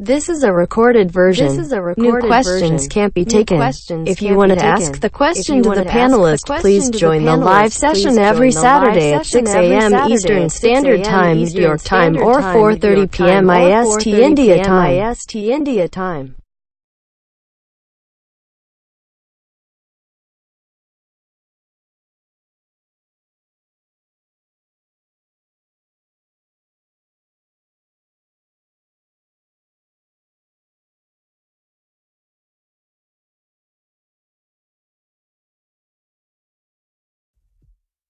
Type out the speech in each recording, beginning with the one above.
This is a recorded version. New questions can't be taken. If you want to ask the question to the panelist, please join the live session every Saturday at 6 a.m. Eastern Standard Time, New York time, or 4:30 p.m. IST India time.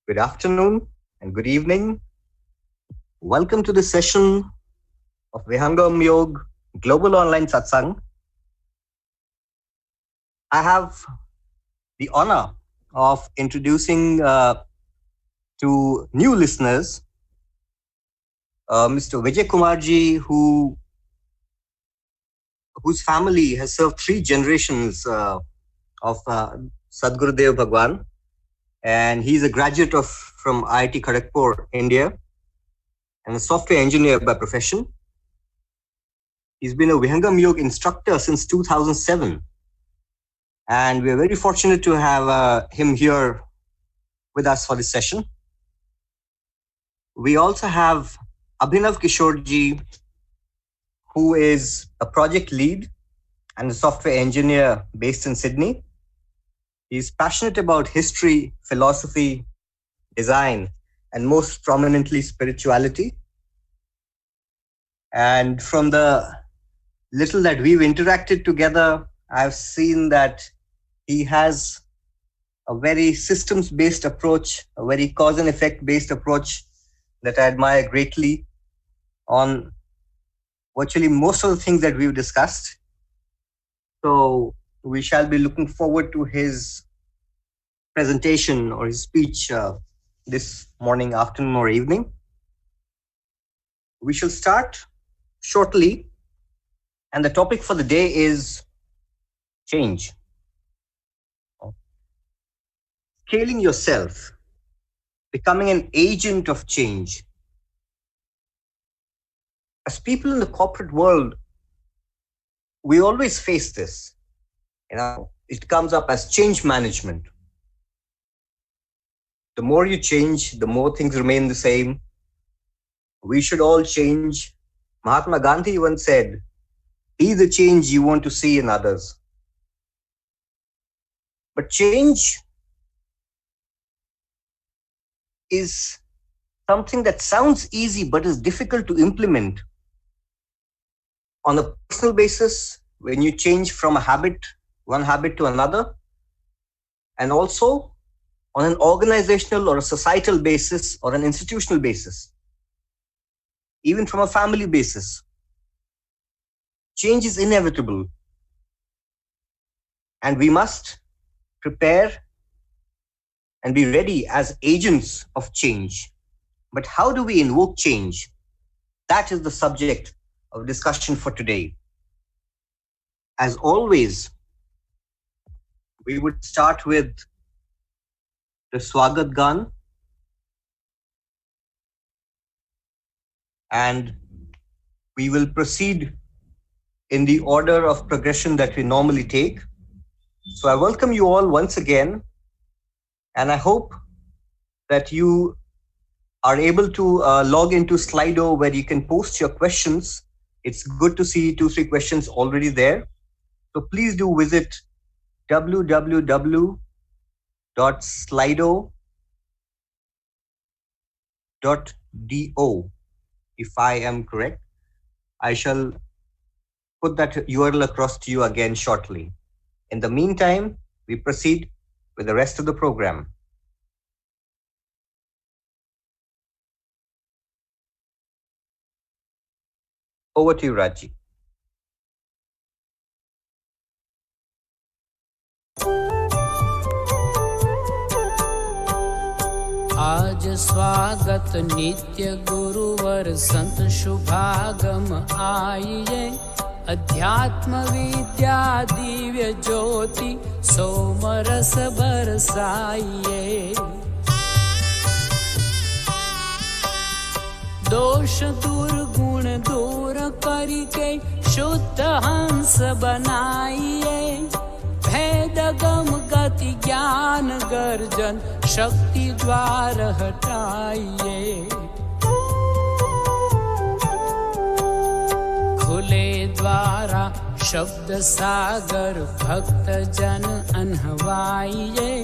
Good afternoon and good evening. Welcome to the session of Vihangam Yog Global Online Satsang. I have the honor of introducing to new listeners Mr. Vijay Kumarji, whose family has served 3 generations of Sadgurudev Bhagwan. And he's a graduate from IIT Kharagpur, India, and a software engineer by profession. He's been a Vihangam Yoga instructor since 2007. And we're very fortunate to have him here with us for this session. We also have Abhinav Kishore, who is a project lead and a software engineer based in Sydney. He's passionate about history, philosophy, design, and most prominently spirituality. And from the little that we've interacted together, I've seen that he has a very systems-based approach, a very cause and effect-based approach that I admire greatly on virtually most of the things that we've discussed. So we shall be looking forward to his presentation or his speech this morning, afternoon, or evening. We shall start shortly, and the topic for the day is change. Scaling yourself, becoming an agent of change. As people in the corporate world, we always face this. It comes up as change management. The more you change, the more things remain the same. We should all change. Mahatma Gandhi once said, "Be the change you want to see in others." But change is something that sounds easy but is difficult to implement. On a personal basis, when you change from one habit to another, and also on an organizational or a societal basis or an institutional basis, even from a family basis, change is inevitable. And we must prepare and be ready as agents of change. But how do we invoke change? That is the subject of discussion for today. As always, we would start with the Swagat Gan, and we will proceed in the order of progression that we normally take. So I welcome you all once again, and I hope that you are able to log into Slido where you can post your questions. It's good to see 2-3 questions already there. So please do visit www.slido.do, if I am correct. I shall put that URL across to you again shortly. In the meantime, we proceed with the rest of the program. Over to you, Raji. आज स्वागत नित्य गुरुवर संत शुभागम आइए, अध्यात्म विद्या दिव्य ज्योति सोमरस बरसाइए। दोष दुर्गुण दूर करिके शुद्ध हंस बनाइए, भेद गम गति ज्ञान गर्जन शक्ति द्वार हटाइए। खुले द्वारा शब्द सागर भक्त जन अनहवाइए,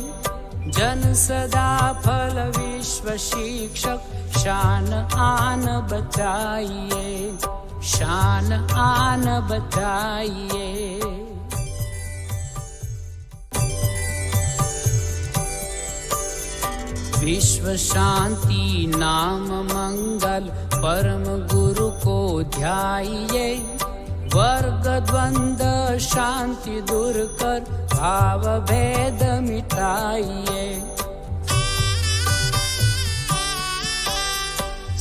जन सदा फल विश्व शिक्षक शान आन बचाइए, शान आन बचाइए। विश्व शांति नाम मंगल परम गुरु को ध्याइए, वर्ग द्वंद्व शांति दूर कर भाव भेद मिटाइए।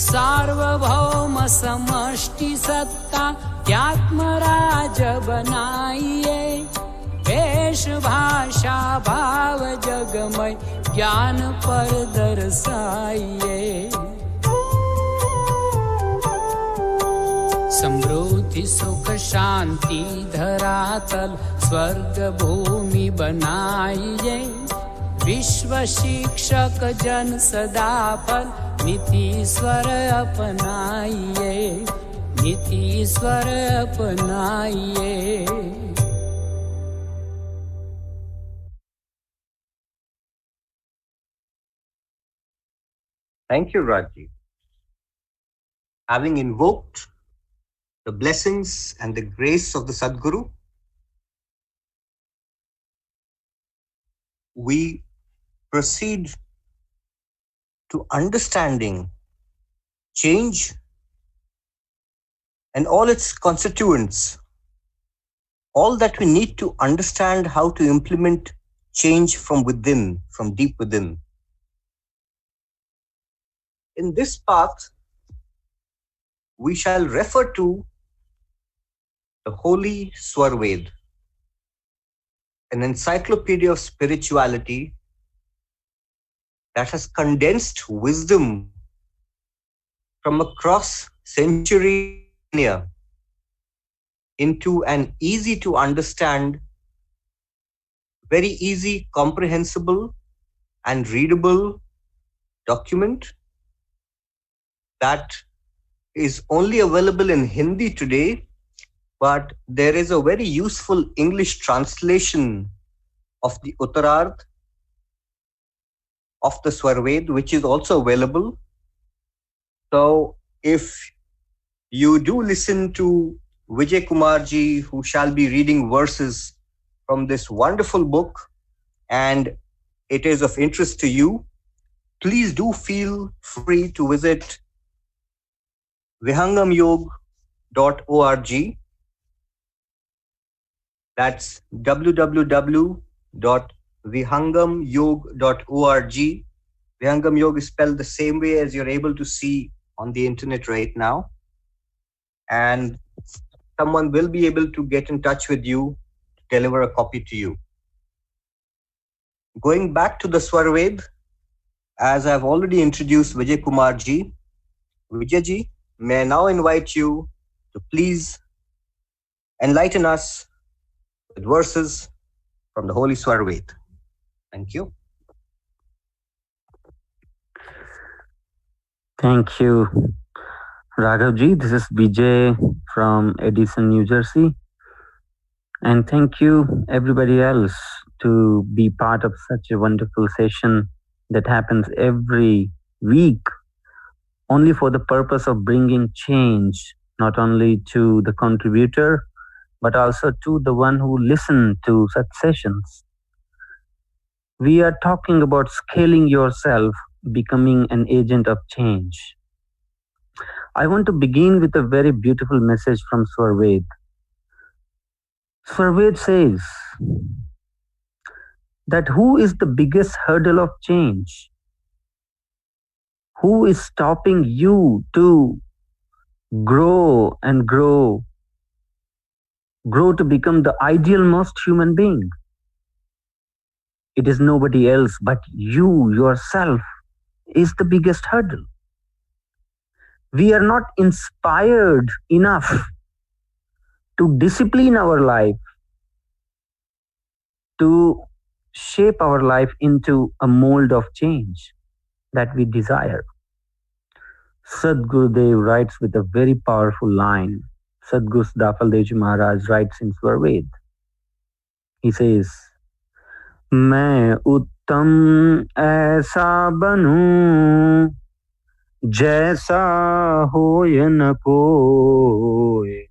सार्वभौम समष्टि सत्ता त्यात्मराज बनाइए, वेश भाषा भाव जगमय ज्ञान पर दर्शाइए। समृद्धि सुख शांति धरातल स्वर्ग भूमि बनाइए, विश्व शिक्षक जन सदा फल नीति स्वर अपनाइए, नीति स्वर अपनाइए। Thank you, Raji. Having invoked the blessings and the grace of the Sadguru, we proceed to understanding change and all its constituents, all that we need to understand how to implement change from within, from deep within. In this path, we shall refer to the Holy Swarved, an encyclopedia of spirituality that has condensed wisdom from across centuries into an easy to understand, very easy, comprehensible and readable document that is only available in Hindi today, but there is a very useful English translation of the Uttararth of the Swarved, which is also available. So if you do listen to Vijay Kumarji, who shall be reading verses from this wonderful book, and it is of interest to you, please do feel free to visit vihangamyog.org. That's www.vihangamyog.org. Vihangam Yoga is spelled the same way as you're able to see on the internet right now. And someone will be able to get in touch with you to deliver a copy to you. Going back to the Swarved, as I've already introduced Vijay Kumarji, Vijayji, may I now invite you to please enlighten us with verses from the Holy Swarved. Thank you. Thank you, Raghavji. This is Vijay from Edison, New Jersey. And thank you, everybody else, to be part of such a wonderful session that happens every week, only for the purpose of bringing change, not only to the contributor, but also to the one who listens to such sessions. We are talking about scaling yourself, becoming an agent of change. I want to begin with a very beautiful message from Swarved. Swarved says that who is the biggest hurdle of change? Who is stopping you to grow and grow to become the ideal-most human being? It is nobody else but you yourself is the biggest hurdle. We are not inspired enough to discipline our life, to shape our life into a mold of change that we desire. Sadgurudev writes with a very powerful line. Sadguru Dafaldev Maharaj writes in Swarved. He says, मैं उत्तम ऐसा बनूं जैसा हो या न कोई,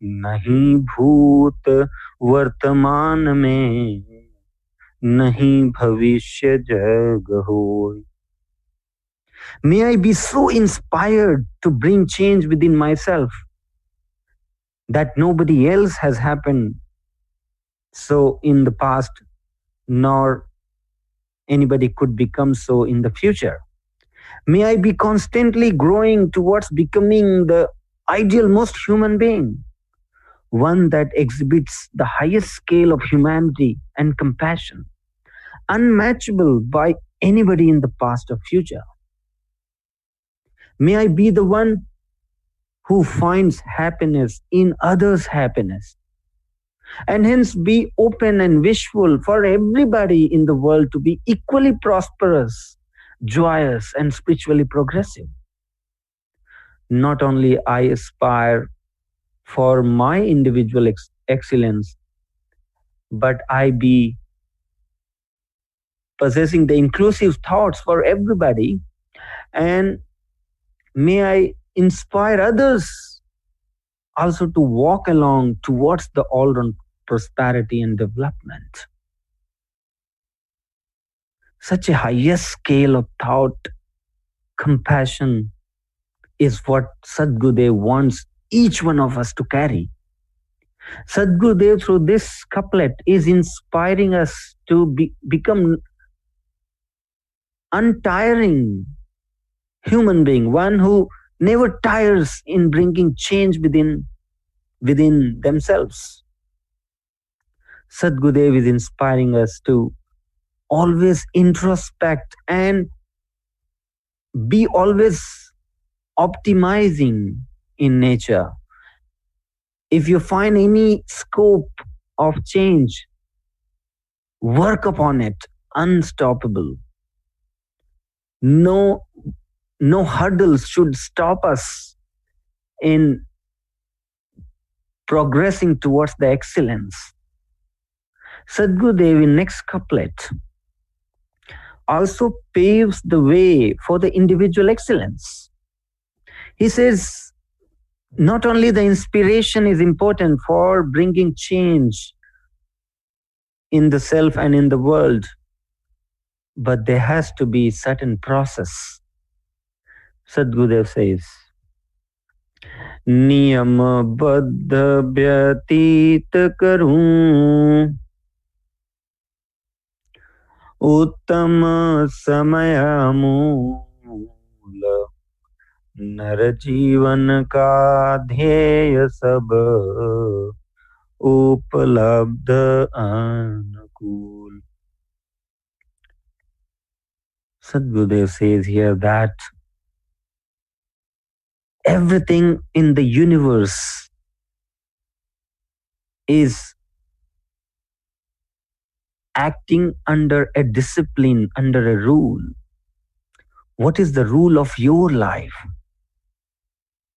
नहीं भूत वर्तमान में नहीं भविष्य जग होय. May I be so inspired to bring change within myself that nobody else has happened so in the past, nor anybody could become so in the future. May I be constantly growing towards becoming the ideal most human being, one that exhibits the highest scale of humanity and compassion, unmatchable by anybody in the past or future. May I be the one who finds happiness in others' happiness, and hence be open and wishful for everybody in the world to be equally prosperous, joyous, and spiritually progressive. Not only I aspire for my individual excellence, but I be possessing the inclusive thoughts for everybody, and may I inspire others also to walk along towards the all-round prosperity and development. Such a highest scale of thought, compassion is what Sadgurudev wants each one of us to carry. Sadgurudev, through this couplet, is inspiring us to become untiring human being, one who never tires in bringing change within themselves. Sadgurudev is inspiring us to always introspect and be always optimizing in nature. If you find any scope of change, work upon it, unstoppable. No hurdles should stop us in progressing towards the excellence. Sadgurudev in next couplet also paves the way for the individual excellence. He says, not only the inspiration is important for bringing change in the self and in the world, but there has to be certain process. Sadgurudev says, नियम बद्ध व्यतीत करूं उत्तम समय मूल नर जीवन का ध्येय सब उपलब्ध अनुकूल. Sadgurudev says here that everything in the universe is acting under a discipline, under a rule. What is the rule of your life?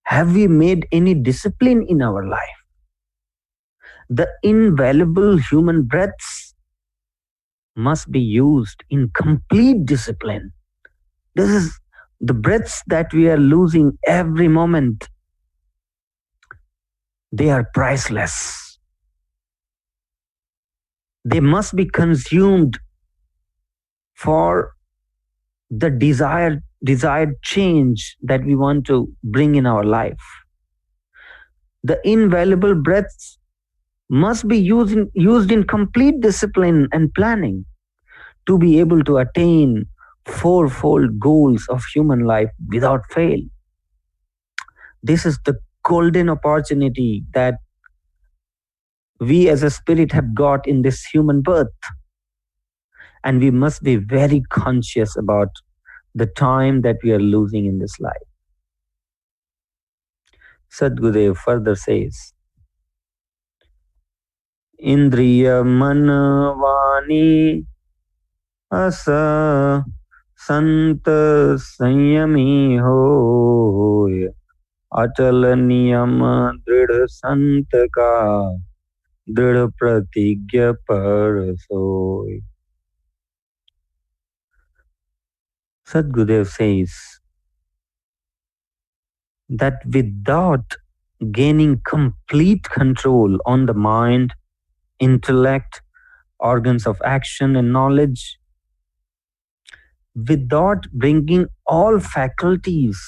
Have we made any discipline in our life? The invaluable human breaths must be used in complete discipline. This is the breaths that we are losing every moment. They are priceless. They must be consumed for the desired change that we want to bring in our life. The invaluable breaths must be used in complete discipline and planning to be able to attain fourfold goals of human life without fail. This is the golden opportunity that we as a spirit have got in this human birth. And we must be very conscious about the time that we are losing in this life. Sadgurudev further says, Indriya man vani asa sant संयमी होय अचल नियम दृढ़ संत का दृढ़ प्रतिज्ञ पर सोय. Sadgurudev says that without gaining complete control on the mind, intellect, organs of action and knowledge, without bringing all faculties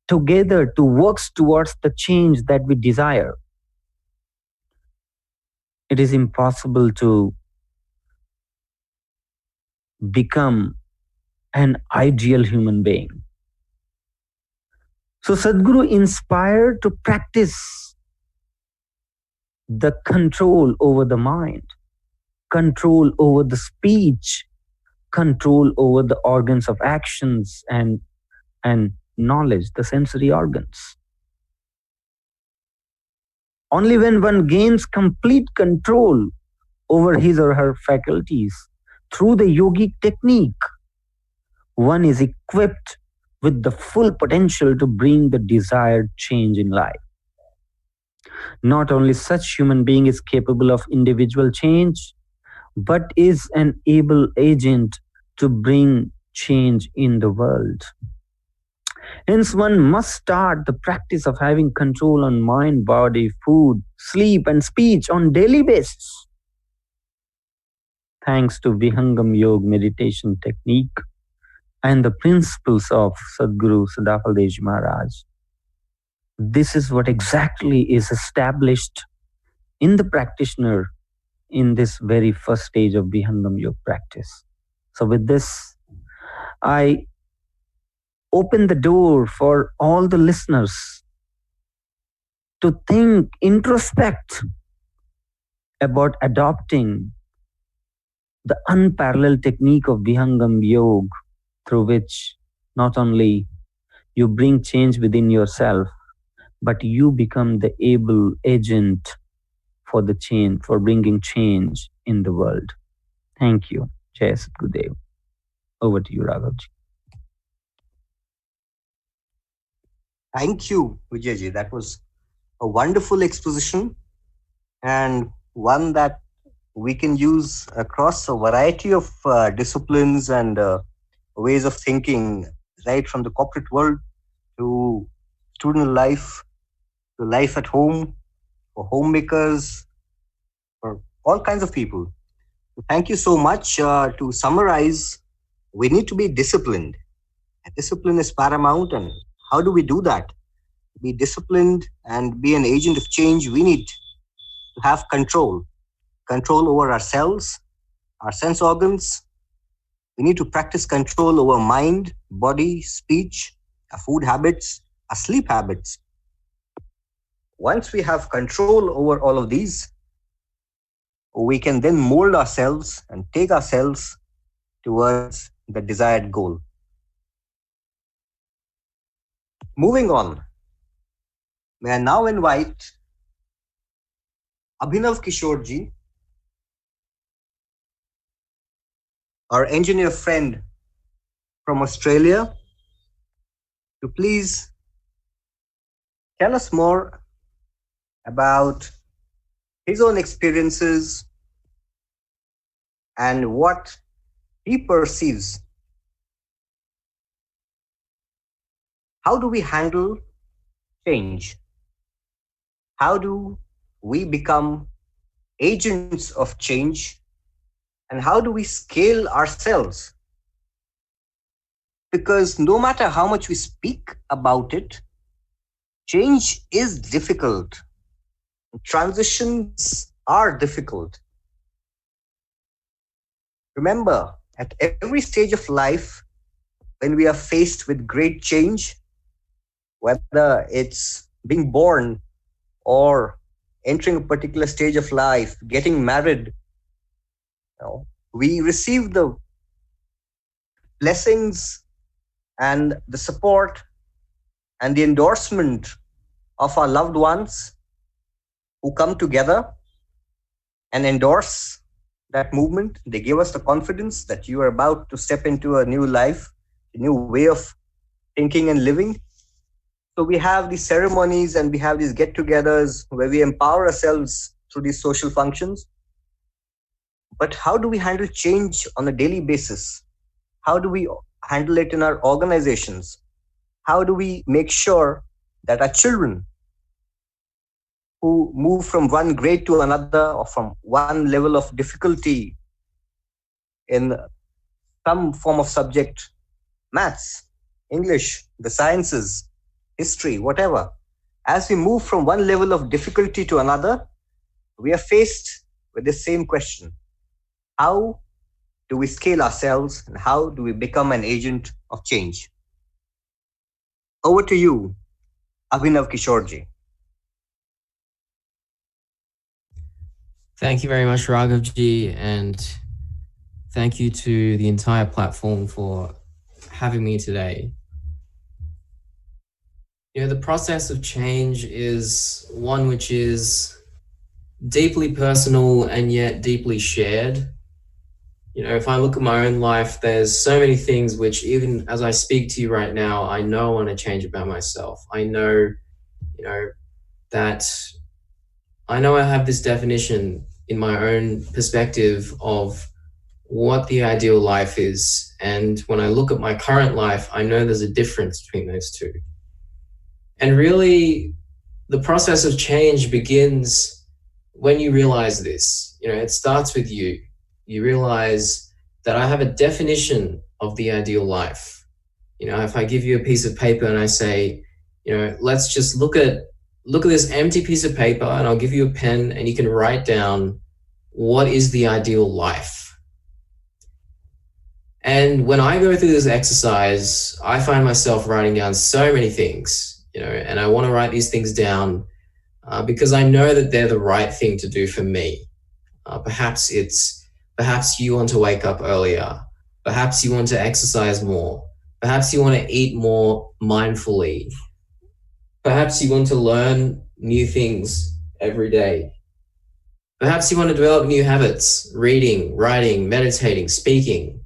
together to work towards the change that we desire, it is impossible to become an ideal human being. So Sadhguru inspired to practice the control over the mind, control over the speech, control over the organs of actions and knowledge, the sensory organs. Only when one gains complete control over his or her faculties through the yogic technique, one is equipped with the full potential to bring the desired change in life. Not only such human being is capable of individual change, but is an able agent to bring change in the world. Hence, one must start the practice of having control on mind, body, food, sleep, and speech on daily basis. Thanks to Vihangam Yoga meditation technique and the principles of Sadguru Sadafaldeji Maharaj, this is what exactly is established in the practitioner in this very first stage of Vihangam Yoga practice. So with this, I open the door for all the listeners to think, introspect about adopting the unparalleled technique of Vihangam Yoga, through which not only you bring change within yourself, but you become the able agent for the change, for bringing change in the world. Thank you. Jai Sadgurudev. Over to you, Raghavji. Thank you, Vijayji. That was a wonderful exposition and one that we can use across a variety of disciplines and ways of thinking, right from the corporate world to student life, to life at home, for homemakers, for all kinds of people. Thank you so much. To summarize, we need to be disciplined. Discipline is paramount. And how do we do that? Be disciplined and be an agent of change. We need to have control over ourselves, our sense organs. We need to practice control over mind, body, speech, our food habits, our sleep habits. Once we have control over all of these, we can then mold ourselves and take ourselves towards the desired goal. Moving on, may I now invite Abhinav Kishore ji, our engineer friend from Australia, to please tell us more about his own experiences and what he perceives. How do we handle change? How do we become agents of change? And how do we scale ourselves? Because no matter how much we speak about it, change is difficult. Transitions are difficult. Remember, at every stage of life, when we are faced with great change, whether it's being born or entering a particular stage of life, getting married, we receive the blessings and the support and the endorsement of our loved ones who come together and endorse that movement. They give us the confidence that you are about to step into a new life, a new way of thinking and living. So we have these ceremonies and we have these get-togethers where we empower ourselves through these social functions. But how do we handle change on a daily basis? How do we handle it in our organizations? How do we make sure that our children who move from one grade to another or from one level of difficulty in some form of subject, maths, English, the sciences, history, whatever, as we move from one level of difficulty to another, we are faced with the same question. How do we scale ourselves and how do we become an agent of change? Over to you, Abhinav Kishoreji. Thank you very much, Raghavji, and thank you to the entire platform for having me today. The process of change is one which is deeply personal and yet deeply shared. If I look at my own life, there's so many things which, even as I speak to you right now, I know I want to change about myself. I know, that I know I have this definition in my own perspective of what the ideal life is. And when I look at my current life, I know there's a difference between those two. And really, the process of change begins when you realize this. It starts with you. You realize that I have a definition of the ideal life. If I give you a piece of paper and I say, let's just look at this empty piece of paper, and I'll give you a pen and you can write down what is the ideal life. And when I go through this exercise, I find myself writing down so many things, and I want to write these things down because I know that they're the right thing to do for me. Perhaps you want to wake up earlier. Perhaps you want to exercise more. Perhaps you want to eat more mindfully. Perhaps you want to learn new things every day. Perhaps you want to develop new habits, reading, writing, meditating, speaking.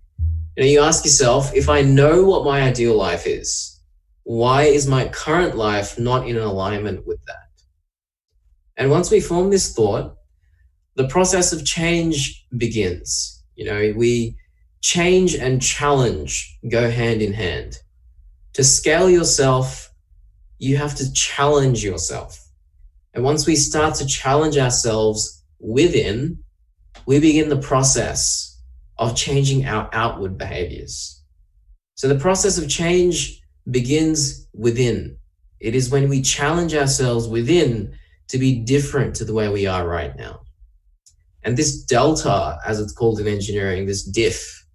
You ask yourself, if I know what my ideal life is, why is my current life not in alignment with that? And once we form this thought, the process of change begins. We change and challenge go hand in hand. To scale yourself, you have to challenge yourself. And once we start to challenge ourselves within, we begin the process of changing our outward behaviors. So the process of change begins within. It is when we challenge ourselves within to be different to the way we are right now. And this delta, as it's called in engineering, this diff,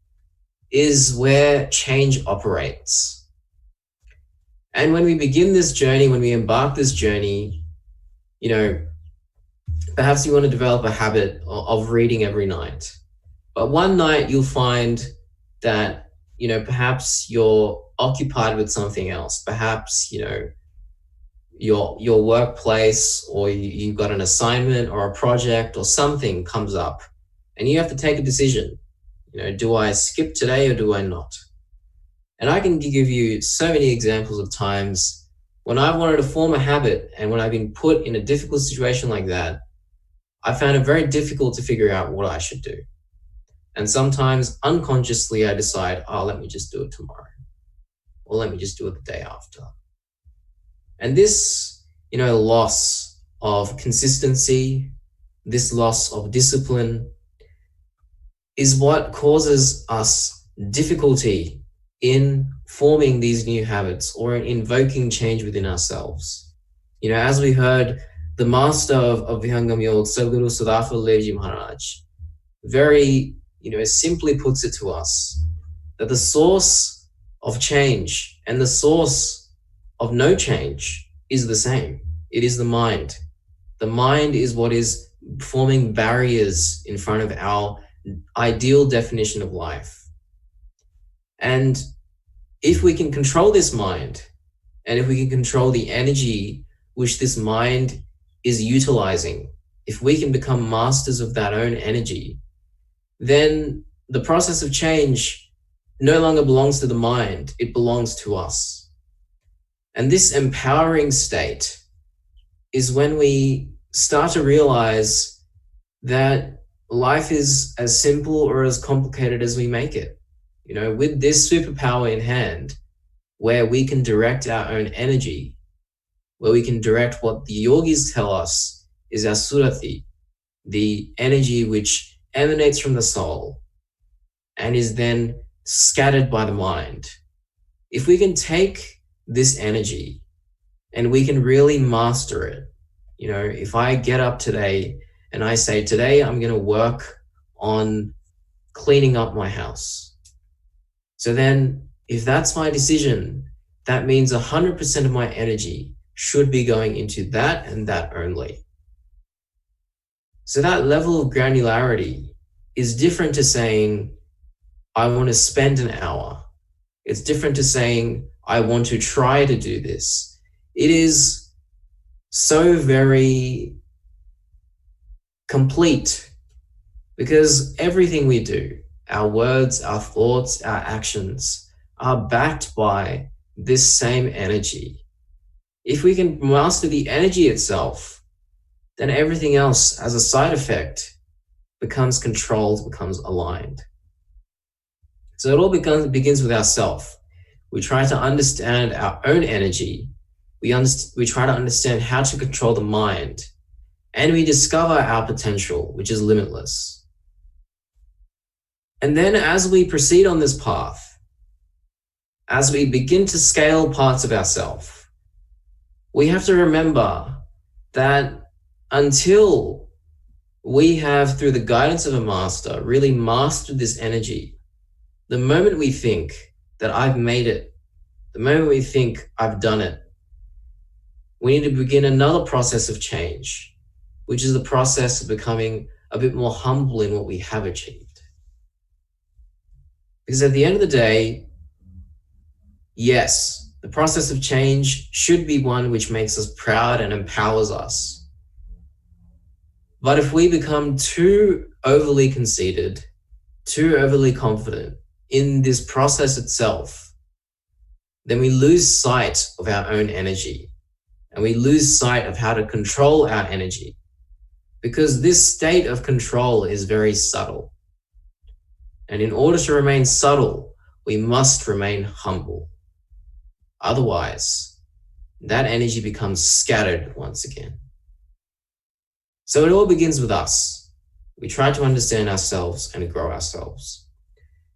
is where change operates. And when we begin this journey, when we embark this journey, perhaps you want to develop a habit of reading every night. But one night you'll find that, perhaps you're occupied with something else. Perhaps, your workplace, or you've got an assignment or a project or something comes up and you have to take a decision. Do I skip today or do I not? And I can give you so many examples of times when I've wanted to form a habit, and when I've been put in a difficult situation like that, I found it very difficult to figure out what I should do. And sometimes unconsciously I decide, let me just do it tomorrow, or let me just do it the day after. And this, loss of consistency, this loss of discipline is what causes us difficulty in forming these new habits or in invoking change within ourselves. As we heard, the master of Vihangam Yoga, Sadhguru Sadhafal Levji Maharaj, very, simply puts it to us that the source of change and the source of no change is the same. It is the mind. The mind is what is forming barriers in front of our ideal definition of life. And if we can control this mind, and if we can control the energy which this mind is utilizing, if we can become masters of that own energy, then the process of change no longer belongs to the mind, it belongs to us. And this empowering state is when we start to realize that life is as simple or as complicated as we make it. You know, with this superpower in hand, where we can direct our own energy, where we can direct what the yogis tell us is our surati, the energy which emanates from the soul and is then scattered by the mind. If we can take this energy and we can really master it, you know, if I get up today and I say, today I'm going to work on cleaning up my house. So then if that's my decision, that means 100% of my energy should be going into that and that only. So that level of granularity is different to saying, I want to spend an hour. It's different to saying, I want to try to do this. It is so very complete because everything we do, our words, our thoughts, our actions are backed by this same energy. If we can master the energy itself, then everything else as a side effect becomes controlled, becomes aligned. So it all begins with ourself. We try to understand our own energy. We try to understand how to control the mind, and we discover our potential, which is limitless. And then as we proceed on this path, as we begin to scale parts of ourselves, we have to remember that until we have, through the guidance of a master, really mastered this energy, the moment we think that I've made it, the moment we think I've done it, we need to begin another process of change, which is the process of becoming a bit more humble in what we have achieved. Because at the end of the day, yes, the process of change should be one which makes us proud and empowers us. But if we become too overly conceited, too overly confident in this process itself, then we lose sight of our own energy and we lose sight of how to control our energy, because this state of control is very subtle. And in order to remain subtle, we must remain humble. Otherwise, that energy becomes scattered once again. So it all begins with us. We try to understand ourselves and grow ourselves.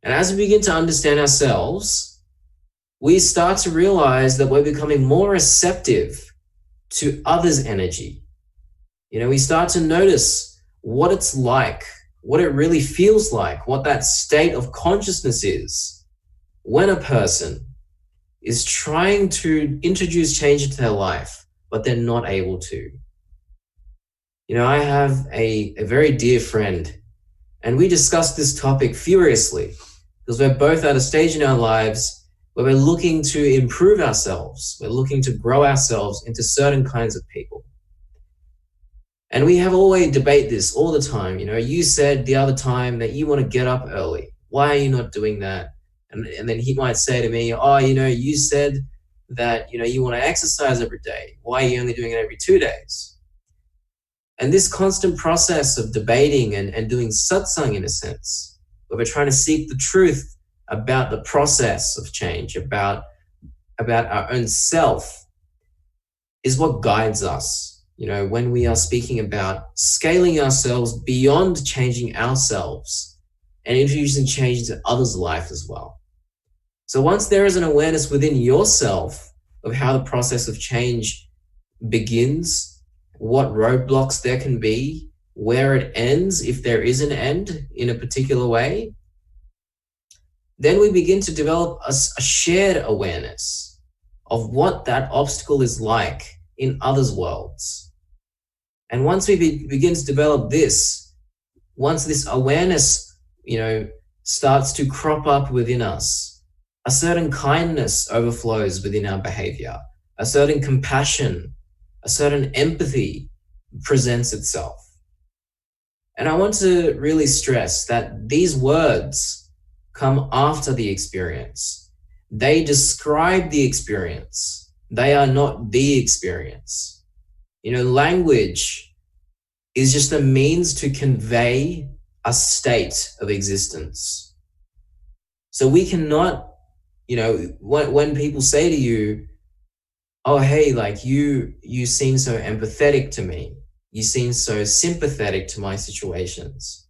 And as we begin to understand ourselves, we start to realize that we're becoming more receptive to others' energy. You know, we start to notice what it's like, what it really feels like, what that state of consciousness is when a person is trying to introduce change into their life, but they're not able to. You know, I have a very dear friend, and we discuss this topic furiously because we're both at a stage in our lives where we're looking to improve ourselves. We're looking to grow ourselves into certain kinds of people. And we have always debate this all the time. You know, you said the other time that you want to get up early. Why are you not doing that? And then he might say to me, oh, you know, you said that, you know, you want to exercise every day. Why are you only doing it every 2 days? And this constant process of debating and doing satsang, in a sense, where we're trying to seek the truth about the process of change, about our own self, is what guides us. You know, when we are speaking about scaling ourselves beyond changing ourselves and introducing change into others' life as well. So once there is an awareness within yourself of how the process of change begins, what roadblocks there can be, where it ends, if there is an end in a particular way, then we begin to develop a shared awareness of what that obstacle is like in others' worlds. And once we begin to develop this, once this awareness, you know, starts to crop up within us, a certain kindness overflows within our behavior, a certain compassion, a certain empathy presents itself. And I want to really stress that these words come after the experience. They describe the experience. They are not the experience. Language is just a means to convey a state of existence. So we cannot, when people say to you, oh, hey, like you seem so empathetic to me. You seem so sympathetic to my situations.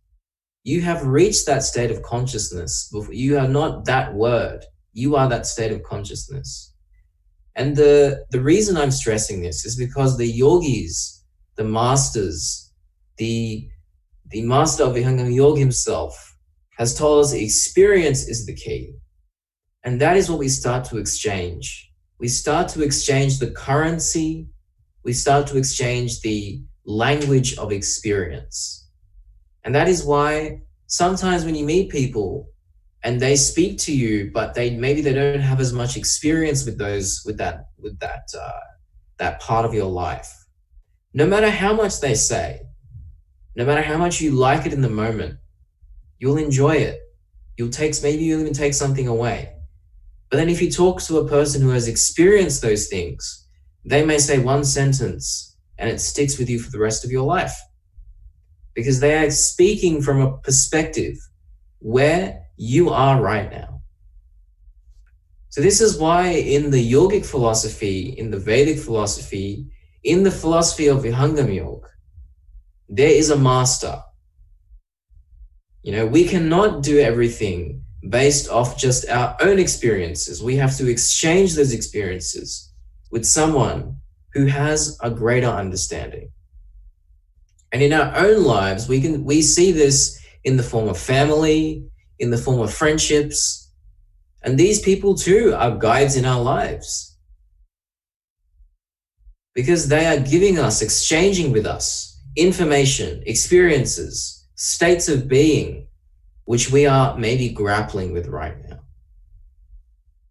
You have reached that state of consciousness. You are not that word. You are that state of consciousness. And the reason I'm stressing this is because the yogis, the masters, the master of Vihangam Yoga himself has told us experience is the key. And that is what we start to exchange. We start to exchange the currency. We start to exchange the language of experience. And that is why sometimes when you meet people and they speak to you, but maybe they don't have as much experience with that part of your life. No matter how much they say, no matter how much you like it in the moment, you'll enjoy it. Maybe you'll even take something away. But then if you talk to a person who has experienced those things, they may say one sentence and it sticks with you for the rest of your life, because they are speaking from a perspective where you are right now. So this is why in the yogic philosophy, in the Vedic philosophy, in the philosophy of Vihangam Yoga, there is a master. We cannot do everything based off just our own experiences. We have to exchange those experiences with someone who has a greater understanding. And in our own lives, we see this in the form of family, in the form of friendships. And these people too are guides in our lives, because they are giving us, exchanging with us information, experiences, states of being, which we are maybe grappling with right now.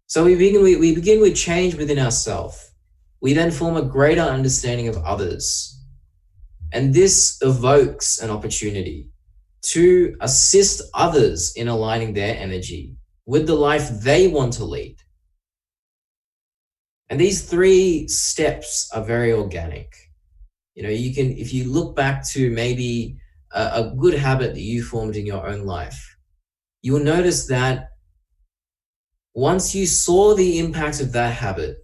So we begin with change within ourselves. We then form a greater understanding of others. And this evokes an opportunity to assist others in aligning their energy with the life they want to lead. And these 3 steps are very organic. If you look back to maybe a good habit that you formed in your own life, you will notice that once you saw the impact of that habit,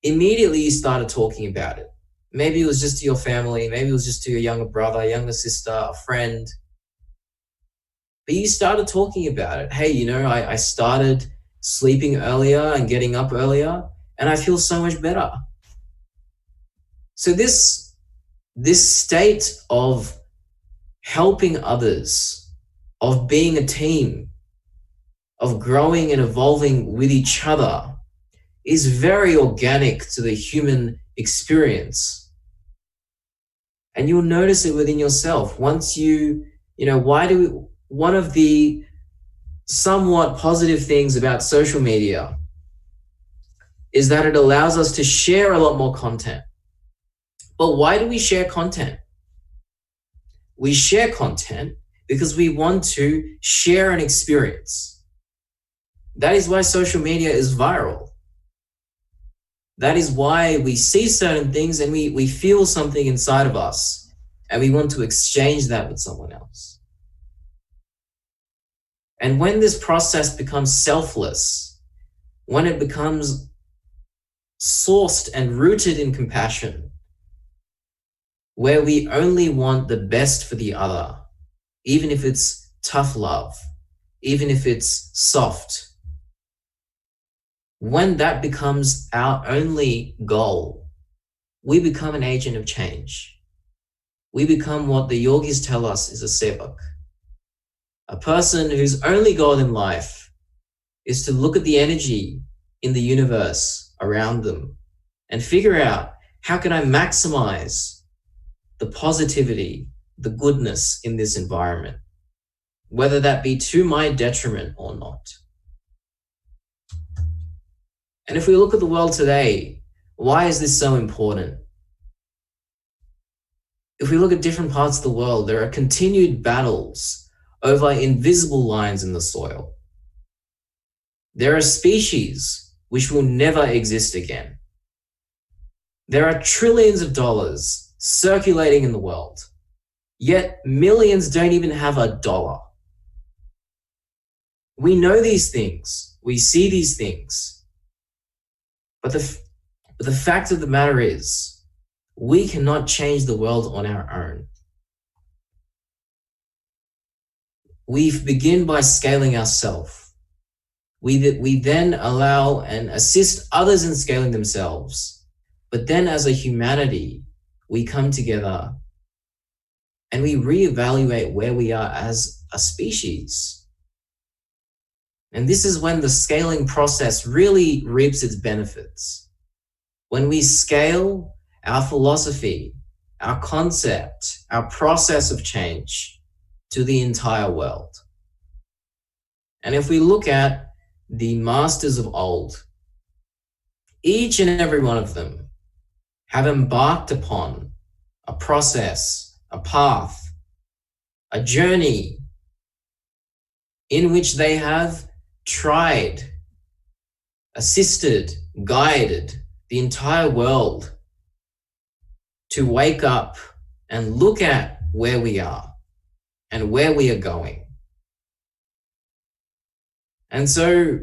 immediately you started talking about it. Maybe it was just to your family, maybe it was just to your younger brother, younger sister, a friend. But you started talking about it. Hey, I started sleeping earlier and getting up earlier, and I feel so much better. So this state of helping others, of being a team, of growing and evolving with each other is very organic to the human experience. And you'll notice it within yourself. Once one of the somewhat positive things about social media is that it allows us to share a lot more content. But why do we share content? We share content because we want to share an experience. That is why social media is viral. That is why we see certain things and we feel something inside of us and we want to exchange that with someone else. And when this process becomes selfless, when it becomes sourced and rooted in compassion, where we only want the best for the other, even if it's tough love, even if it's soft, when that becomes our only goal, we become an agent of change. We become what the yogis tell us is a sevak, a person whose only goal in life is to look at the energy in the universe around them and figure out, how can I maximize the positivity, the goodness in this environment, whether that be to my detriment or not. And if we look at the world today, why is this so important? If we look at different parts of the world, there are continued battles over invisible lines in the soil. There are species which will never exist again. There are trillions of dollars circulating in the world, yet millions don't even have a dollar. We know these things, we see these things, but the fact of the matter is, we cannot change the world on our own. We begin by scaling ourselves. We then allow and assist others in scaling themselves. But then as a humanity, we come together and we reevaluate where we are as a species. And this is when the scaling process really reaps its benefits. When we scale our philosophy, our concept, our process of change to the entire world. And if we look at the masters of old, each and every one of them have embarked upon a process, a path, a journey in which they have tried, assisted, guided the entire world to wake up and look at where we are and where we are going. And so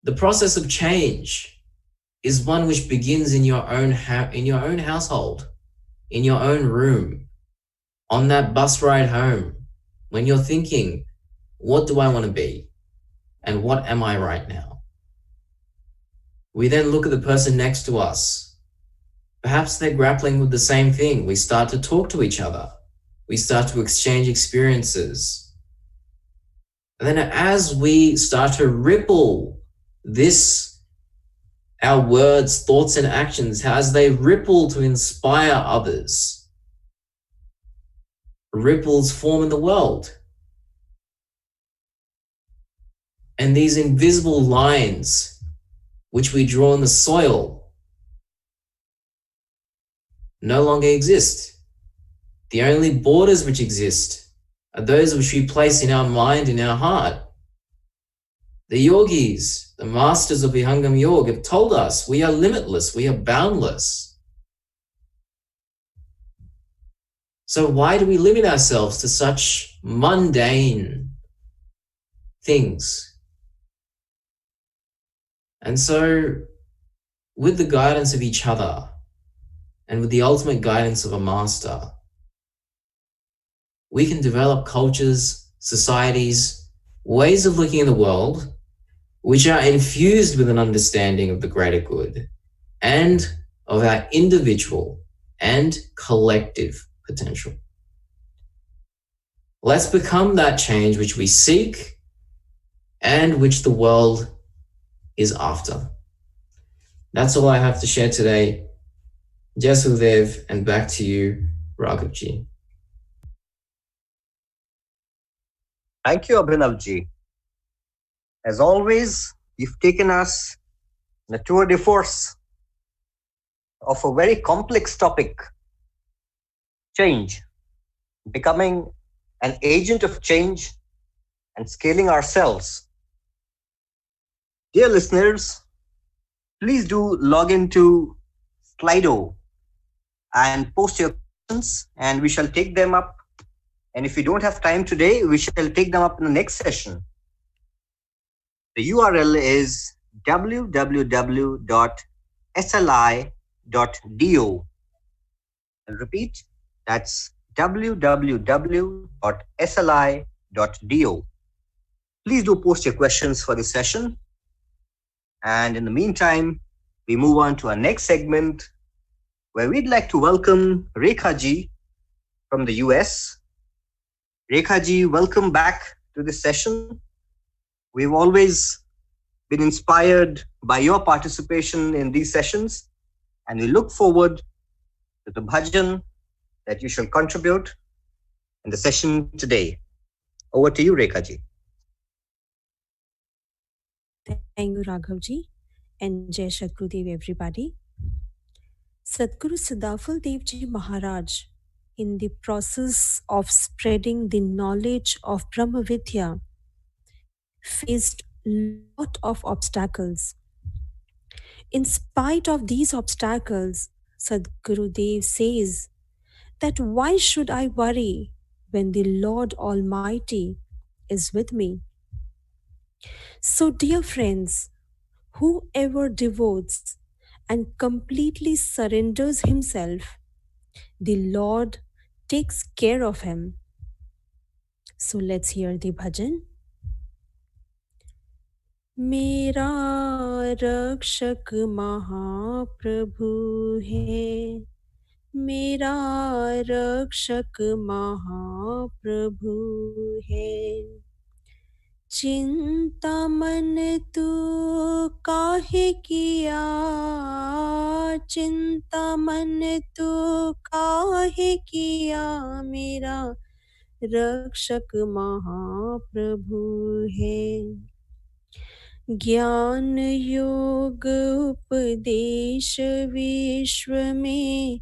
the process of change is one which begins in your own household, in your own room, on that bus ride home, when you're thinking, what do I want to be? And what am I right now? We then look at the person next to us. Perhaps they're grappling with the same thing. We start to talk to each other. We start to exchange experiences. And then as we start to ripple this, our words, thoughts, and actions, as they ripple to inspire others, ripples form in the world. And these invisible lines which we draw in the soil no longer exist. The only borders which exist are those which we place in our mind, in our heart. The yogis, the masters of Vihangam Yoga, have told us we are limitless, we are boundless. So why do we limit ourselves to such mundane things? And so, with the guidance of each other and with the ultimate guidance of a master, we can develop cultures, societies, ways of looking at the world which are infused with an understanding of the greater good and of our individual and collective potential. Let's become that change which we seek and which the world is after. That's all I have to share today. Jasudev, and back to you, Raghavji. Thank you, Abhinavji. As always, you've taken us on a tour de force of a very complex topic, change, becoming an agent of change and scaling ourselves. Dear listeners, please do log into Slido and post your questions, and we shall take them up. And if we don't have time today, we shall take them up in the next session. The URL is www.sli.do. I'll repeat, that's www.sli.do. Please do post your questions for this session. And in the meantime, we move on to our next segment where we'd like to welcome Rekha ji from the US. Rekha ji, welcome back to this session. We've always been inspired by your participation in these sessions, and we look forward to the bhajan that you shall contribute in the session today. Over to you, Rekha ji. Thank you, Raghavji, and Jai Shakrudev, everybody. Sadguru Sadafal Devji Maharaj, in the process of spreading the knowledge of Brahma Vidya, faced lot of obstacles. In spite of these obstacles, Sadguru Dev says that why should I worry when the Lord Almighty is with me? So, dear friends, whoever devotes and completely surrenders himself, the Lord takes care of him. So let's hear the bhajan. मेरा रक्षक महाप्रभु है, मेरा रक्षक महाप्रभु है। चिंता मन तू काहे किया, चिंता मन तू काहे किया, मेरा रक्षक महाप्रभु है। ज्ञान योग उपदेश विश्व में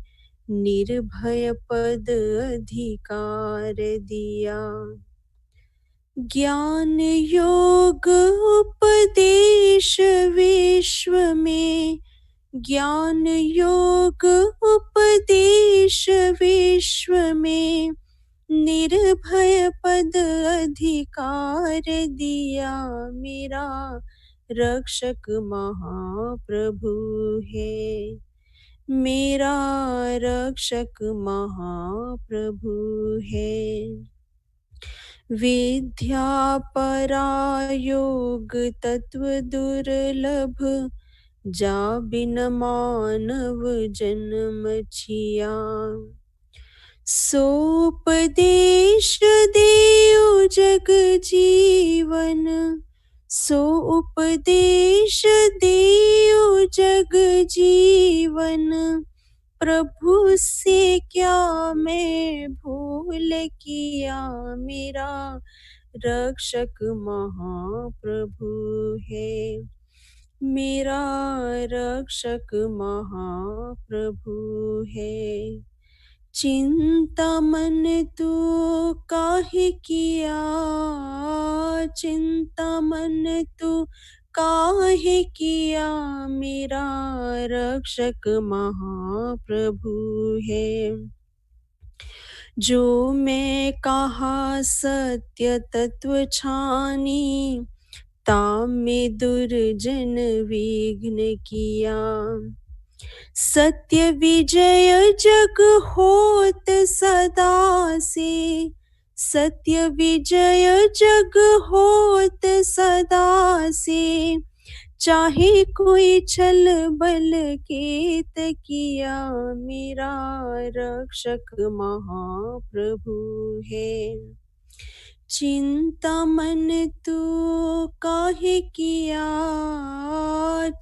निर्भय पद अधिकार दिया। ज्ञान योग उपदेश विश्व में, ज्ञान योग उपदेश विश्व में निर्भय पद अधिकार दिया। मेरा रक्षक महाप्रभु है, मेरा रक्षक महाप्रभु है। विद्या परा योग तत्व दुर्लभ, जा बिन मानव जन्म छिया। सोपदेश देव जग जीवन, सो उपदेश देव जग जीवन। प्रभु से क्या मैं भूल किया, मेरा रक्षक महाप्रभु है, मेरा रक्षक महाप्रभु है। चिंता मन तू काहे किया, चिंता मन तू काहे किया, मेरा रक्षक महाप्रभु है। जो मैं कहा सत्य तत्व छानी, ताम में दुर्जन विघ्न किया। सत्य विजय जग होत सदा से, सत्य विजय जग होत सदा से। चाहे कोई छल बल केत किया, मेरा रक्षक महाप्रभु है। चिंता मन तू काहे किया,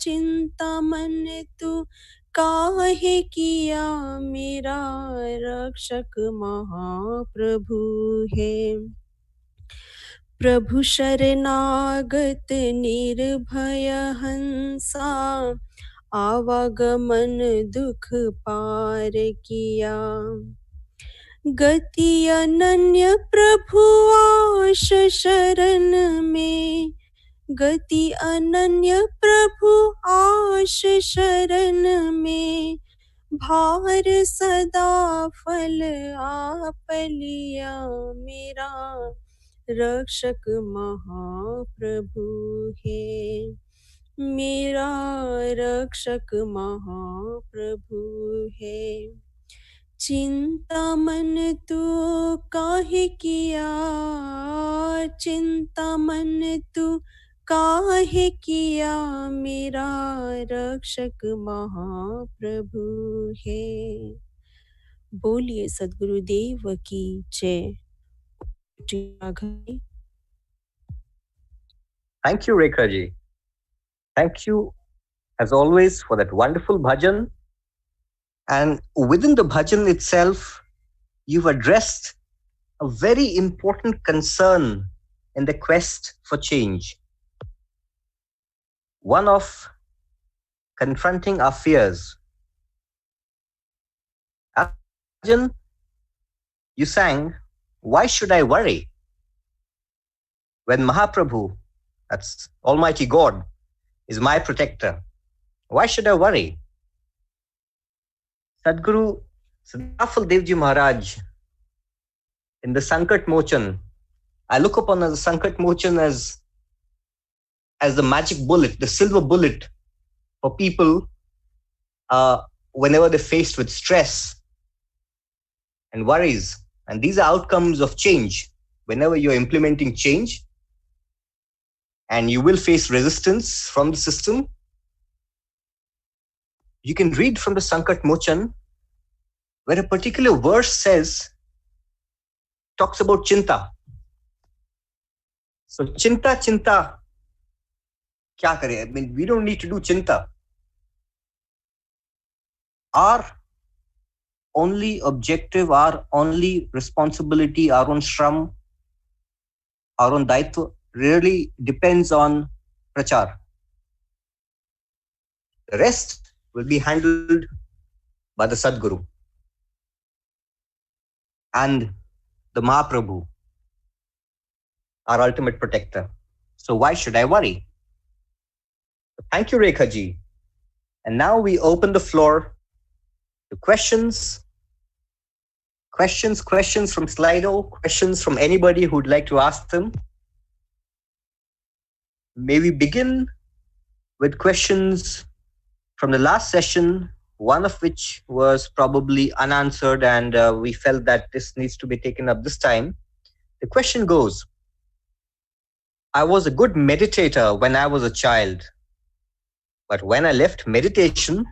चिंता मन तू काहे किया, मेरा रक्षक महाप्रभु है। प्रभु शरणागत निर्भय हंसा, आवागमन दुख पार किया। गति अनन्य प्रभु आश शरण में, गति अनन्य प्रभु आश शरण में। भार सदा फल आप लिया, मेरा रक्षक महाप्रभु है, मेरा रक्षक महाप्रभु है। चिंता मन तू काहे किया, चिंता मन तू काहे किया, मेरा रक्षक महाप्रभु है। बोलिए सद्गुरुदेव की जय। Thank you, Rekha ji. Thank you, as always, for that wonderful bhajan. And within the bhajan itself, you've addressed a very important concern in the quest for change. One of confronting our fears, you sang, "Why should I worry?" When Mahaprabhu, that's Almighty God, is my protector, why should I worry? Sadhguru Siddhafal Devji Maharaj, in the Sankat Mochan, I look upon the Sankat Mochan as the magic bullet, the silver bullet for people whenever they're faced with stress and worries. And these are outcomes of change. Whenever you're implementing change and you will face resistance from the system, you can read from the Sankat Mochan where a particular verse talks about chinta. So chinta, kya kare? I mean, we don't need to do chinta. Our only objective, our only responsibility, our own shram, our own daitva really depends on prachar. The rest will be handled by the Sadguru and the Mahaprabhu, our ultimate protector. So why should I worry? Thank you, Rekha ji. And now we open the floor to questions from Slido, questions from anybody who'd like to ask them. May we begin with questions from the last session, one of which was probably unanswered, and we felt that this needs to be taken up this time. The question goes, I was a good meditator when I was a child, but when I left meditation,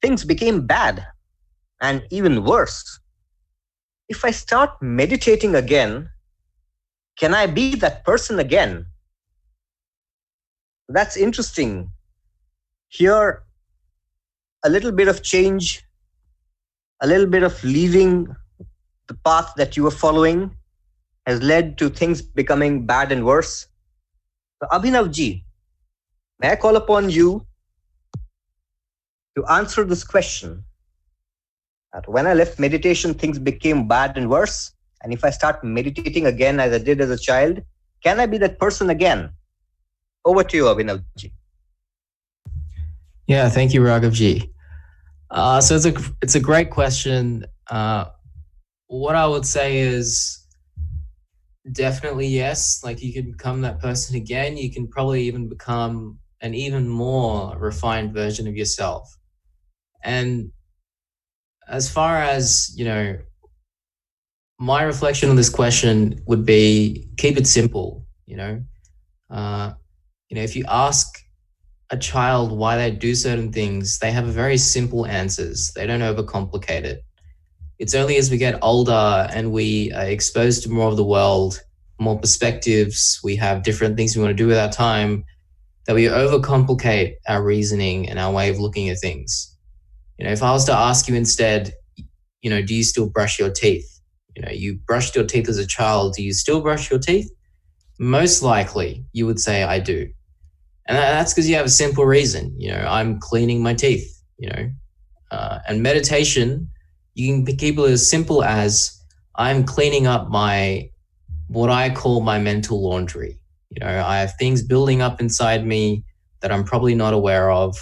things became bad and even worse. If I start meditating again, can I be that person again? That's interesting. Here, a little bit of change, a little bit of leaving the path that you were following has led to things becoming bad and worse. So Abhinav ji, may I call upon you to answer this question? That when I left meditation, things became bad and worse. And if I start meditating again as I did as a child, can I be that person again? Over to you, Abhinav ji. Yeah, thank you, Raghav ji. So it's a great question. What I would say is definitely yes. Like you can become that person again. You can probably even become an even more refined version of yourself. And as far as, my reflection on this question would be keep it simple, if you ask a child why they do certain things, they have very simple answers. They don't overcomplicate it. It's only as we get older and we are exposed to more of the world, more perspectives, we have different things we want to do with our time, that we overcomplicate our reasoning and our way of looking at things. If I was to ask you instead, do you still brush your teeth? You brushed your teeth as a child. Do you still brush your teeth? Most likely you would say, I do. And that's because you have a simple reason. I'm cleaning my teeth, and meditation, you can keep it as simple as I'm cleaning up what I call my mental laundry. I have things building up inside me that I'm probably not aware of.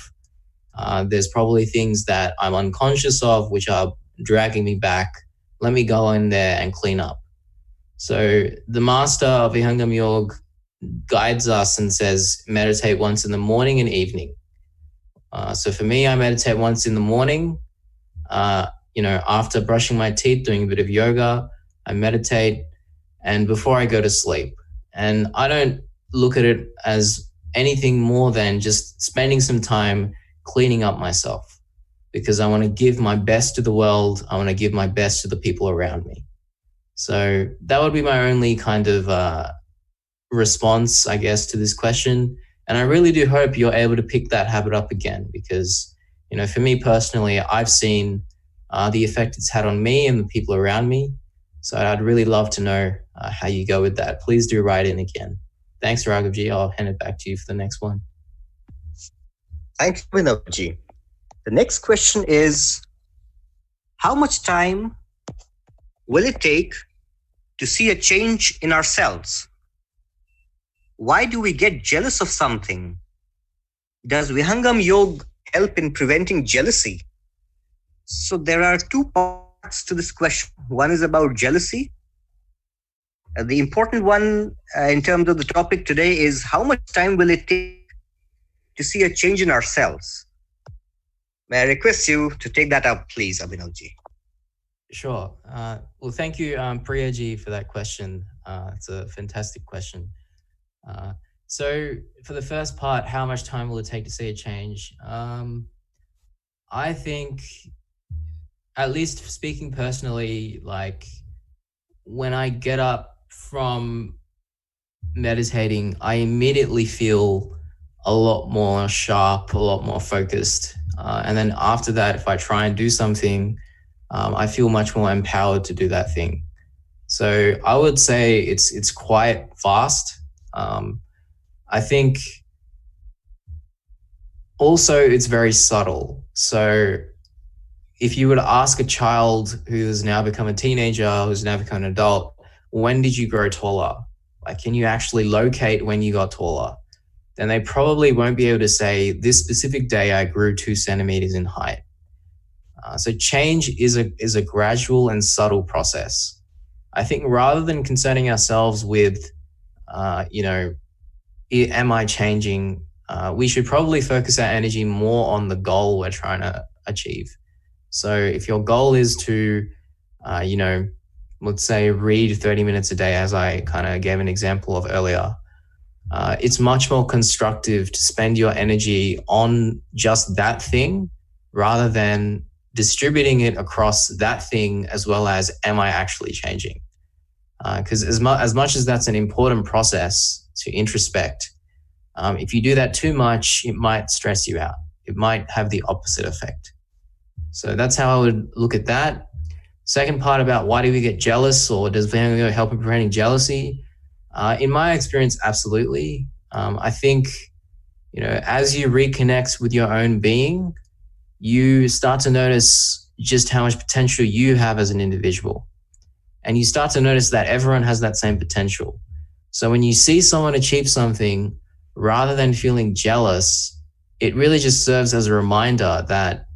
There's probably things that I'm unconscious of, which are dragging me back. Let me go in there and clean up. So the master of Vihangam Yoga guides us and says, meditate once in the morning and evening. So for me, I meditate once in the morning, after brushing my teeth, doing a bit of yoga, I meditate, and before I go to sleep. And I don't look at it as anything more than just spending some time cleaning up myself, because I want to give my best to the world. I want to give my best to the people around me. So that would be my only kind of response, I guess, to this question. And I really do hope you're able to pick that habit up again, because, for me personally, I've seen the effect it's had on me and the people around me. So I'd really love to know how you go with that. Please do write in again. Thanks, Raghavji. I'll hand it back to you for the next one. Thanks, Abhinavji. The next question is, how much time will it take to see a change in ourselves? Why do we get jealous of something? Does Vihangam Yoga help in preventing jealousy? So there are two parts to this question. One is about jealousy. The important one in terms of the topic today is how much time will it take to see a change in ourselves? May I request you to take that up, please, Abhinavji? Sure. Well, thank you, Priyaji, for that question. It's a fantastic question. So for the first part, how much time will it take to see a change? I think, at least speaking personally, like when I get up from meditating, I immediately feel a lot more sharp, a lot more focused. And then after that, if I try and do something, I feel much more empowered to do that thing. So I would say it's quite fast. I think also it's very subtle. So if you were to ask a child who's now become a teenager, who's now become an adult, when did you grow taller? Like, can you actually locate when you got taller? Then they probably won't be able to say, this specific day I grew 2 centimeters in height. So change is a gradual and subtle process. I think rather than concerning ourselves with, am I changing? We should probably focus our energy more on the goal we're trying to achieve. So if your goal is to, let's say read 30 minutes a day, as I kind of gave an example of earlier, it's much more constructive to spend your energy on just that thing rather than distributing it across that thing as well as, am I actually changing? Because as much as that's an important process to introspect, if you do that too much, it might stress you out. It might have the opposite effect. So that's how I would look at that. Second part about why do we get jealous, or does Vihangam help in preventing jealousy? In my experience, absolutely. I think, as you reconnect with your own being, you start to notice just how much potential you have as an individual. And you start to notice that everyone has that same potential. So when you see someone achieve something, rather than feeling jealous, it really just serves as a reminder that,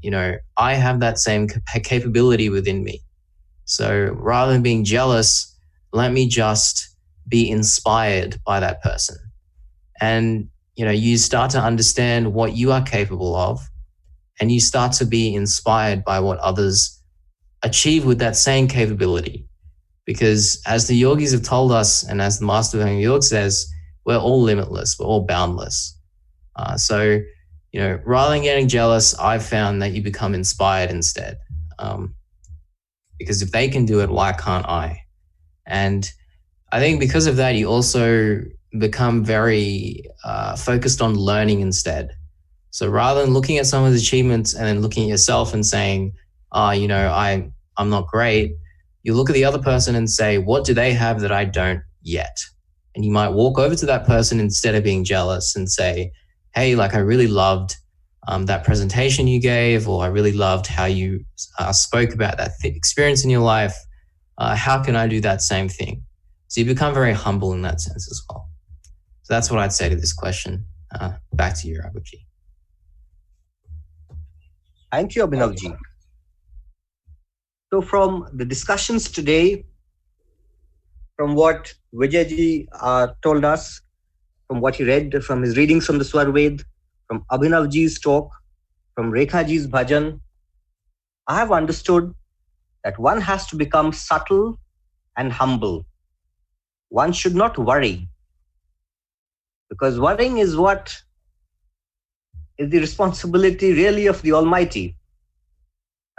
I have that same capability within me. So rather than being jealous, let me just be inspired by that person. And, you start to understand what you are capable of, and you start to be inspired by what others achieve with that same capability. Because as the yogis have told us, and as the Master of Yoga says, we're all limitless, we're all boundless. So, rather than getting jealous, I've found that you become inspired instead. Because if they can do it, why can't I? And I think because of that, you also become very focused on learning instead. So rather than looking at someone's achievements and then looking at yourself and saying, I'm not great, you look at the other person and say, what do they have that I don't yet? And you might walk over to that person instead of being jealous and say, hey, I really loved that presentation you gave, or I really loved how you spoke about that experience in your life. How can I do that same thing? So you become very humble in that sense as well. So that's what I'd say to this question. Back to you, Raghuji. Thank you, Abhinavji. So from the discussions today, from what Vijayji told us, from what he read, from his readings from the Swarved, from Abhinavji's talk, from Rekhaji's bhajan, I have understood that one has to become subtle and humble. One should not worry, because worrying is what is the responsibility really of the Almighty.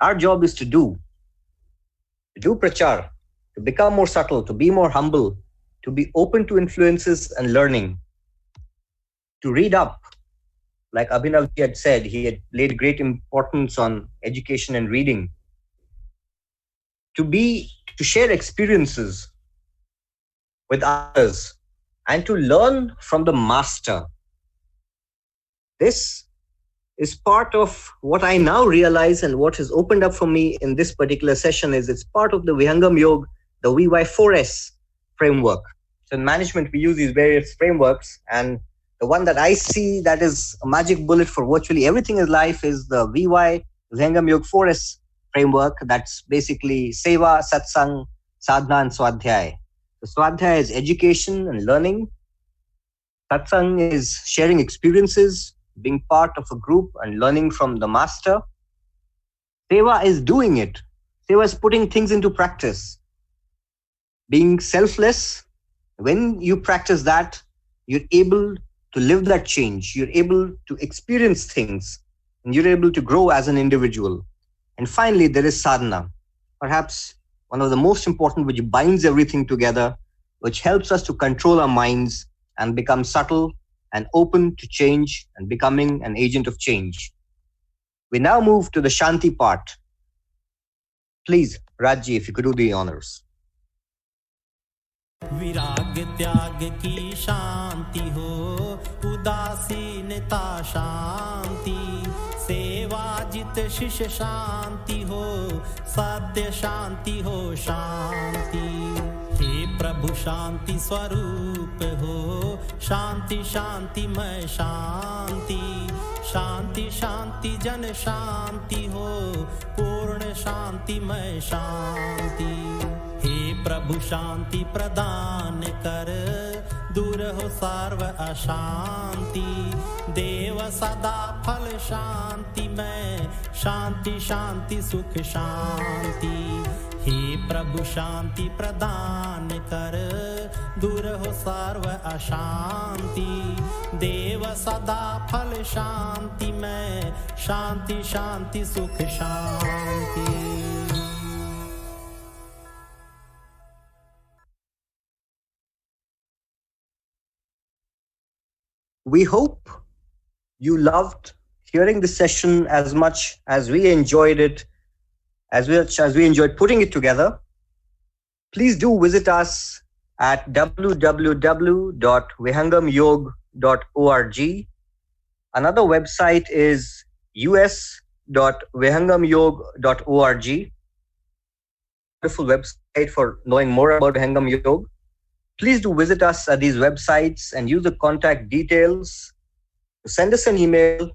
Our job is to do prachar, to become more subtle, to be more humble, to be open to influences and learning, to read up. Like Abhinavji had said, he had laid great importance on education and reading, to share experiences with others, and to learn from the master. This is part of what I now realize, and what has opened up for me in this particular session is it's part of the Vihangam Yoga, the VY4S framework. So in management, we use these various frameworks, and the one that I see that is a magic bullet for virtually everything in life is the Vihangam Yoga 4S framework. That's basically Seva, Satsang, Sadhana, and Swadhyay. So Swadhyay is education and learning. Satsang is sharing experiences, being part of a group and learning from the master. Seva is doing it. Seva is putting things into practice. Being selfless, when you practice that, you're able to live that change. You're able to experience things, and you're able to grow as an individual. And finally, there is sadhana, perhaps one of the most important, which binds everything together, which helps us to control our minds and become subtle and open to change and becoming an agent of change. We now move to the Shanti part. Please, Rajji, if you could do the honors. विराग त्याग की शांति हो, उदासीनता शांति, सेवा जित शिष्य शांति हो, सत्य शांति हो शांति। हे प्रभु शांति स्वरूप हो, शांति शांतिमय शांति, शांति शांति जन शांति हो, पूर्ण शांतिमय शांति। हे प्रभु शांति प्रदान कर, दूर हो सर्व अशांति, देव सदा फल शांति में, शांति शांति सुख शांति। हे प्रभु शांति प्रदान कर, दूर हो सर्व अशांति, देव सदा फल शांति में, शांति शांति सुख शांति। We hope you loved hearing this session as much as we enjoyed it, as much as we enjoyed putting it together. Please do visit us at www.vihangamyog.org. Another website is us.vihangamyog.org. Wonderful website for knowing more about Vihangam Yoga. Please do visit us at these websites and use the contact details to send us an email,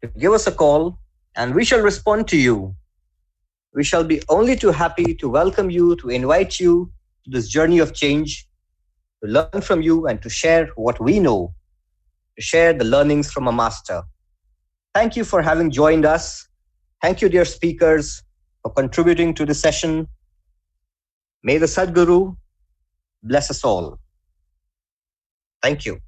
to give us a call, and we shall respond to you. We shall be only too happy to welcome you, to invite you to this journey of change, to learn from you and to share what we know, to share the learnings from a master. Thank you for having joined us. Thank you, dear speakers, for contributing to the session. May the Sadguru bless us all. Thank you.